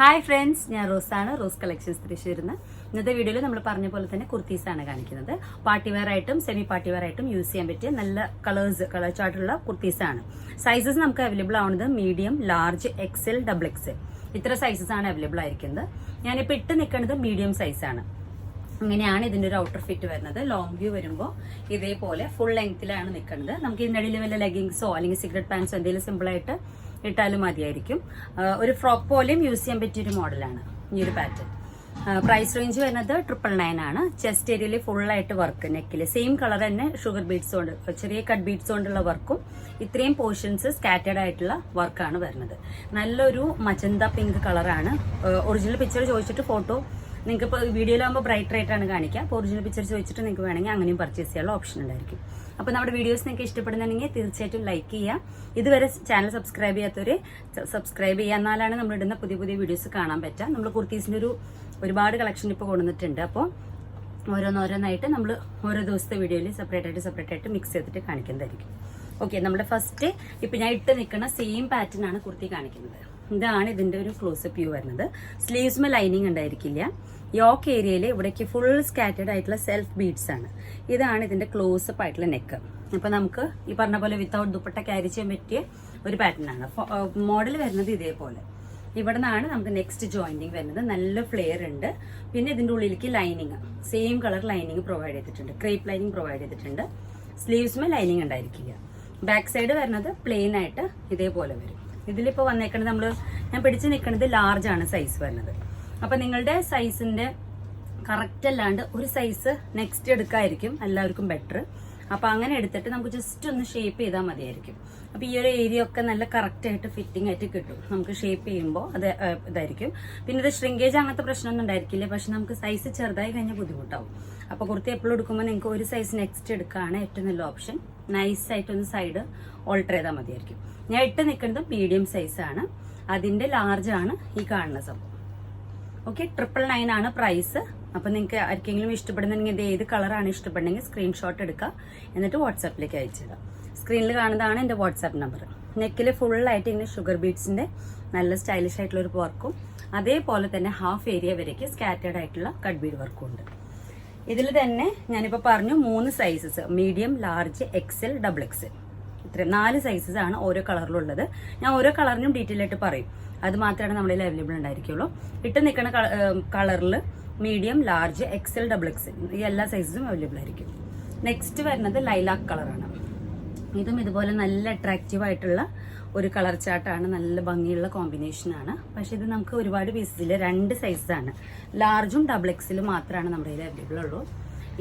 Hi friends, ഞാൻ റോസാണ്. Rose collections തൃശ്ശൂരിന്ന്. ഇന്നത്തെ വീഡിയോയിൽ നമ്മൾ പറഞ്ഞ പോലെ തന്നെ കുർത്തീസാണ് കാണിക്കുന്നത്. പാർട്ടി വെയർ ആയിട്ടും സെമി പാർട്ടി വെയർ ആയിട്ടും യൂസ് ചെയ്യാൻ പറ്റിയ നല്ല കളർ ചാർട്ടുള്ള കുർത്തീസാണ്. സൈസസ് നമുക്ക് അവൈലബിൾ ആവുന്നത് medium, large, XL, double XL ഇത്ര സൈസസ് ആണ് അവൈലബിൾ ആയിരിക്കുന്നത്. ഞാനിപ്പോൾ ഇട്ട് നിൽക്കുന്നത് മീഡിയം സൈസാണ്. അങ്ങനെയാണ് ഇതിന്റെ ഒരു ഔട്ടർ ഫിറ്റ് വരുന്നത്. ലോങ് വ്യൂ വരുമ്പോൾ ഇതേപോലെ ഫുൾ ലെങ്ത്തിലാണ് നിൽക്കുന്നത്. നമുക്ക് ഇതിന്റെ ഇടയിൽ വല്ല ലെഗിങ്സോ അല്ലെങ്കിൽ സിഗരറ്റ് പാൻസോ എന്തെങ്കിലും സിമ്പിൾ ആയിട്ട് ഇട്ടാലും മതിയായിരിക്കും. ഒരു ഫ്രോക്ക് പോലെയും യൂസ് ചെയ്യാൻ പറ്റിയൊരു മോഡലാണ് ഈ ഒരു പാറ്റേൺ. പ്രൈസ് റേഞ്ച് വരുന്നത് 999 ആണ്. ചെസ്റ്റ് ഏരിയയിൽ ഫുള്ളായിട്ട് വർക്ക്, നെക്കില് സെയിം കളർ തന്നെ ഷുഗർ ബീഡ്സ് കൊണ്ട്, ചെറിയ കട്ട് ബീഡ്സ് കൊണ്ടുള്ള വർക്കും ഇത്രയും പോർഷൻസ് സ്കാറ്റേഡ് ആയിട്ടുള്ള വർക്കാണ് വരുന്നത്. നല്ലൊരു മജന്ത പിങ്ക് കളറാണ്. ഒറിജിനൽ പിക്ചർ ചോദിച്ചിട്ട് ഫോട്ടോ നിങ്ങൾക്ക് ഇപ്പോൾ വീഡിയോയിലാകുമ്പോൾ ബ്രൈറ്റ് ആയിട്ടാണ് കാണിക്കുക. അപ്പോൾ ഒറിജിനൽ പിക്ചർ ചോദിച്ചിട്ട് നിങ്ങൾക്ക് വേണമെങ്കിൽ അങ്ങനെയും പർച്ചേസ് ചെയ്യാനുള്ള ഓപ്ഷൻ ഉണ്ടായിരിക്കും. അപ്പോൾ നമ്മുടെ വീഡിയോസ് നിങ്ങൾക്ക് ഇഷ്ടപ്പെടുന്നുണ്ടെങ്കിൽ തീർച്ചയായിട്ടും ലൈക്ക് ചെയ്യുക. ഇതുവരെ ചാനൽ സബ്സ്ക്രൈബ് ചെയ്യാത്തവരെ സബ്സ്ക്രൈബ് ചെയ്യുക. എന്നാലാണ് നമ്മൾ ഇടുന്ന പുതിയ പുതിയ വീഡിയോസ് കാണാൻ പറ്റുക. നമ്മൾ കുർത്തീസിൻ്റെ ഒരുപാട് കളക്ഷൻ ഇപ്പോൾ കൊണ്ടുവന്നിട്ടുണ്ട്. അപ്പോൾ ഓരോന്നോരോന്നായിട്ട് നമ്മൾ ഓരോ ദിവസത്തെ വീഡിയോയിൽ സെപ്പറേറ്റ് ആയിട്ട് മിക്സ് ചെയ്തിട്ട് കാണിക്കുന്നതായിരിക്കും. ഓക്കെ, നമ്മുടെ ഫസ്റ്റ് ഇപ്പം ഞാൻ ഇട്ട് നിൽക്കുന്ന സെയിം പാറ്റേൺ ആണ് കുർത്തി കാണിക്കുന്നത്. ഇതാണ് ഇതിന്റെ ഒരു ക്ലോസപ്പ് വ്യൂ വരുന്നത്. സ്ലീവ്സ്മേ ലൈനിങ് ഉണ്ടായിരിക്കില്ല. യോക്ക് ഏരിയയിൽ ഇവിടേക്ക് ഫുൾ സ്കാറ്റേഡ് ആയിട്ടുള്ള സെൽഫ് ബീഡ്സ് ആണ്. ഇതാണ് ഇതിന്റെ ക്ലോസപ്പ് ആയിട്ടുള്ള നെക്ക്. അപ്പൊ നമുക്ക് ഈ പറഞ്ഞ പോലെ വിത്തൗട്ട് ദുപ്പട്ട ക്യാരി ചെയ്യാൻ പറ്റിയ ഒരു പാറ്റേൺ ആണ്. മോഡൽ വരുന്നത് ഇതേപോലെ. ഇവിടെ നിന്നാണ് നമുക്ക് നെക്സ്റ്റ് ജോയിന്റിങ് വരുന്നത്. നല്ല ഫ്ലെയർ ഉണ്ട്. പിന്നെ ഇതിന്റെ ഉള്ളിലേക്ക് lining, same colour lining provide ചെയ്തിട്ടുണ്ട്. ക്രേപ്പ് ലൈനിങ് പ്രൊവൈഡ് ചെയ്തിട്ടുണ്ട്. സ്ലീവ്സ്മേ ലൈനിങ് ഉണ്ടായിരിക്കില്ല. ബാക്ക് സൈഡ് വരുന്നത് പ്ലെയിൻ ആയിട്ട് ഇതേപോലെ വരും. ഇതിലിപ്പോ വന്നേക്കുന്നത് ഞാൻ പിടിച്ചു നിൽക്കുന്നത് ലാർജ് ആണ് സൈസ് വരുന്നത്. അപ്പൊ നിങ്ങളുടെ സൈസിന്റെ കറക്റ്റ് അല്ലാണ്ട് ഒരു സൈസ് നെക്സ്റ്റ് എടുക്കായിരിക്കും എല്ലാവർക്കും ബെറ്റർ. അപ്പൊ അങ്ങനെ എടുത്തിട്ട് നമുക്ക് ജസ്റ്റ് ഒന്ന് ഷേപ്പ് ചെയ്താൽ മതിയായിരിക്കും. അപ്പൊ ഈ ഒരു ഏരിയ ഒക്കെ നല്ല കറക്റ്റ് ആയിട്ട് ഫിറ്റിംഗ് ആയിട്ട് കിട്ടും നമുക്ക് ഷേപ്പ് ചെയ്യുമ്പോൾ. അത് ഇതായിരിക്കും. പിന്നെ ഇത് ഷ്രിങ്കേജ് അങ്ങനത്തെ പ്രശ്നമൊന്നും ഉണ്ടായിരിക്കില്ല. പക്ഷെ നമുക്ക് സൈസ് ചെറുതായി കഴിഞ്ഞാൽ ബുദ്ധിമുട്ടാവും. അപ്പൊ കുർത്തി എപ്പോഴും എടുക്കുമ്പോൾ നിങ്ങൾക്ക് ഒരു സൈസ് നെക്സ്റ്റ് എടുക്കുകയാണ് ഏറ്റവും നല്ല ഓപ്ഷൻ. നൈസ് ആയിട്ടൊന്ന് സൈഡ് ഓൾട്ടർ ചെയ്താൽ മതിയായിരിക്കും. ഞാൻ ഇട്ട് നിൽക്കുന്നത് മീഡിയം സൈസ് ആണ്. അതിന്റെ ലാർജ് ആണ് ഈ കാണുന്ന സംഭവം. ഓക്കെ, 999 ആണ് പ്രൈസ്. അപ്പൊ നിങ്ങൾക്ക് ആർക്കെങ്കിലും ഇഷ്ടപ്പെടുന്നുണ്ടെങ്കിൽ ഇത് ഏത് കളറാണ് ഇഷ്ടപ്പെടുന്നെങ്കിൽ സ്ക്രീൻഷോട്ട് എടുക്കുക, എന്നിട്ട് വാട്സാപ്പിലേക്ക് അയച്ചിടുക. സ്ക്രീനിൽ കാണുന്നതാണ് എന്റെ വാട്സാപ്പ് നമ്പർ. നെക്കിൽ ഫുള്ളായിട്ട് ഇങ്ങനെ ഷുഗർ ബീഡ്സിന്റെ നല്ല സ്റ്റൈലിഷ് ആയിട്ടുള്ള ഒരു വർക്കും, അതേപോലെ തന്നെ ഹാഫ് ഏരിയ വരയ്ക്ക് സ്കാറ്റേഡ് ആയിട്ടുള്ള കട്ട് ബീഡ് വർക്കും ഉണ്ട്. ഇതിൽ തന്നെ ഞാനിപ്പോ പറഞ്ഞു 3 sizes: medium, large, XL, double XL. ഇത്രയും 4 സൈസസ് ആണ് ഓരോ കളറിലുള്ളത്. ഞാൻ ഓരോ കളറിനും ഡീറ്റെയിൽ ആയിട്ട് പറയും. അത് മാത്രമാണ് നമ്മുടെ അവൈലബിൾ ഉണ്ടായിരിക്കുള്ളൂ. ഇട്ട് നിൽക്കുന്ന കളറിൽ medium, large, XL, double XL ഈ എല്ലാ സൈസസും അവൈലബിൾ ആയിരിക്കും. നെക്സ്റ്റ് വരുന്നത് ലൈലാക്ക് കളറാണ്. ഇതും ഇതുപോലെ നല്ല അട്രാക്റ്റീവ് ആയിട്ടുള്ള ഒരു കളർ ചാർട്ടാണ്. നല്ല ഭംഗിയുള്ള കോമ്പിനേഷനാണ്. പക്ഷെ ഇത് നമുക്ക് ഒരുപാട് പീസസിൽ 2 സൈസാണ്. ലാർജും ഡബിൾ എക്സലും മാത്രമാണ് നമ്മുടെ കയ്യിൽ അവൈലബിൾ ഉള്ളൂ.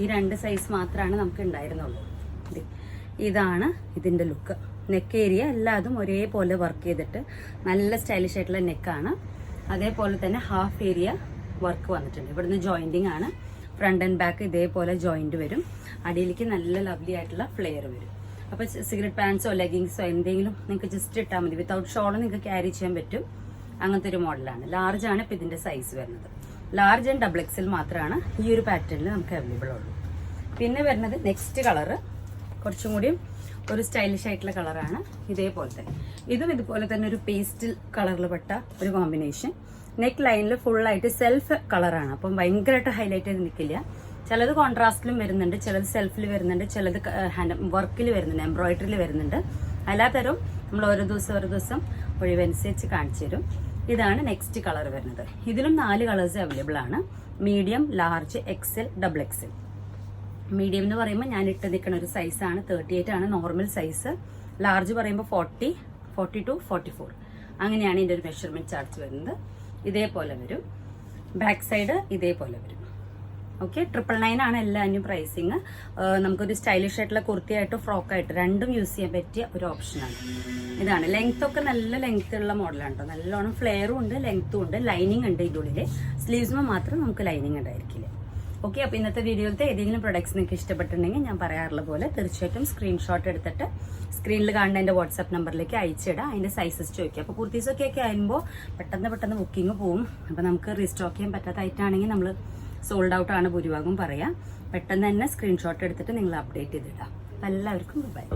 ഈ 2 സൈസ് മാത്രമാണ് നമുക്ക് ഉണ്ടായിരുന്നുള്ളൂ. ഇതാണ് ഇതിന്റെ ലുക്ക്. നെക്ക് ഏരിയ എല്ലാതും ഒരേപോലെ വർക്ക് ചെയ്തിട്ട് നല്ല സ്റ്റൈലിഷ് ആയിട്ടുള്ള നെക്കാണ്. അതേപോലെ തന്നെ ഹാഫ് ഏരിയ വർക്ക് വന്നിട്ടുണ്ട്. ഇവിടുന്ന് ജോയിന്റിങ് ആണ്. ഫ്രണ്ട് ആൻഡ് ബാക്ക് ഇതേപോലെ ജോയിന്റ് വരും. അടിയിലേക്ക് നല്ല ലവ്ലി ആയിട്ടുള്ള ഫ്ലെയർ വരും. അപ്പൊ സിഗരറ്റ് പാൻസോ ലെഗിങ്സോ എന്തെങ്കിലും നിങ്ങൾക്ക് ജസ്റ്റ് ഇട്ടാൽ മതി. വിത്തൗട്ട് ഷോൾ നിങ്ങൾക്ക് ക്യാരി ചെയ്യാൻ പറ്റും. അങ്ങനത്തെ ഒരു മോഡലാണ്. ലാർജ് ആണ് ഇപ്പൊ ഇതിന്റെ സൈസ് വരുന്നത്. ലാർജ് ആൻഡ് ഡബിൾ എക്സൽ മാത്രമാണ് ഈ ഒരു പാറ്റേണിൽ നമുക്ക് അവൈലബിൾ ഉള്ളൂ. പിന്നെ വരുന്നത് നെക്സ്റ്റ് കളറ് കുറച്ചും കൂടി ഒരു സ്റ്റൈലിഷ് ആയിട്ടുള്ള കളറാണ്. ഇതേപോലെ തന്നെ ഇതും ഇതുപോലെ തന്നെ ഒരു പേസ്റ്റൽ കളറിൽ പെട്ട ഒരു കോമ്പിനേഷൻ. നെക്ക് ലൈനിൽ ഫുള്ളായിട്ട് സെൽഫ് കളറാണ്. അപ്പം ഭയങ്കരമായിട്ട് ഹൈലൈറ്റ് ചെയ്ത് നിൽക്കില്ല. ചിലത് കോൺട്രാസ്റ്റിലും വരുന്നുണ്ട്, ചിലത് സെൽഫിൽ വരുന്നുണ്ട്, ചിലത് വർക്കിൽ വരുന്നുണ്ട്, എംബ്രോയിഡറിയിൽ വരുന്നുണ്ട്. എല്ലാത്തരം നമ്മൾ ഓരോ ദിവസം ഒഴിവനുസരിച്ച് കാണിച്ചു തരും. ഇതാണ് നെക്സ്റ്റ് കളർ വരുന്നത്. ഇതിലും 4 കളേഴ്സ് അവൈലബിൾ ആണ്: medium, large, XL, double XL. Medium എന്ന് പറയുമ്പോൾ ഞാൻ ഇട്ട് നിൽക്കുന്ന ഒരു സൈസാണ്. 38 ആണ് നോർമൽ സൈസ്. ലാർജ് പറയുമ്പോൾ 40, 42, 44 അങ്ങനെയാണ് ഇതിന്റെ ഒരു മെഷർമെന്റ് ചാർട്ട് വരുന്നത്. ഇതേപോലെ വരും. ബാക്ക് സൈഡ് ഇതേപോലെ വരും. ഓക്കെ, 999 ആണ് എല്ലാവരും പ്രൈസിങ്. നമുക്കൊരു സ്റ്റൈലിഷ് ആയിട്ടുള്ള കുർത്തിയായിട്ട് ഫ്രോക്കായിട്ട് രണ്ടും യൂസ് ചെയ്യാൻ പറ്റിയ ഒരു ഓപ്ഷനാണ്. ഇതാണ് ലെങ്ത് ഒക്കെ നല്ല ലെങ്ത് ഉള്ള മോഡലാണ് കേട്ടോ. നല്ലോണം ഫ്ലെയറും ഉണ്ട്, ലെങ്ത്തും ഉണ്ട്, ലൈനിങ് ഉണ്ട്. ഇതിനുള്ളിൽ സ്ലീവ്സിന് മാത്രം നമുക്ക് ലൈനിങ് ഉണ്ടായിരിക്കില്ല. ഓക്കെ, അപ്പൊ ഇന്നത്തെ വീഡിയോയിലത്തെ ഏതെങ്കിലും പ്രൊഡക്ട്സ് നിങ്ങൾക്ക് ഇഷ്ടപ്പെട്ടിട്ടുണ്ടെങ്കിൽ ഞാൻ പറയാറുള്ള പോലെ തീർച്ചയായിട്ടും സ്ക്രീൻഷോട്ട് എടുത്തിട്ട് സ്ക്രീനിൽ കാണുന്ന എന്റെ വാട്സ്ആപ്പ് നമ്പറിലേക്ക് അയച്ചിടാം. അതിന്റെ സൈസസ് ചോദിക്കുക. അപ്പൊ കുർത്തീസൊക്കെ ആകുമ്പോൾ പെട്ടെന്ന് ബുക്കിംഗ് പോവും. അപ്പൊ നമുക്ക് റീസ്റ്റോക്ക് ചെയ്യാൻ പറ്റാത്തായിട്ടാണെങ്കിൽ നമ്മൾ സോൾഡ് ഔട്ട് ആണ് ഭൂരിഭാഗം പറയാം. പെട്ടെന്ന് തന്നെ സ്ക്രീൻഷോട്ട് എടുത്തിട്ട് നിങ്ങൾ അപ്ഡേറ്റ് ചെയ്തിടാം. എല്ലാവർക്കും ബൈ.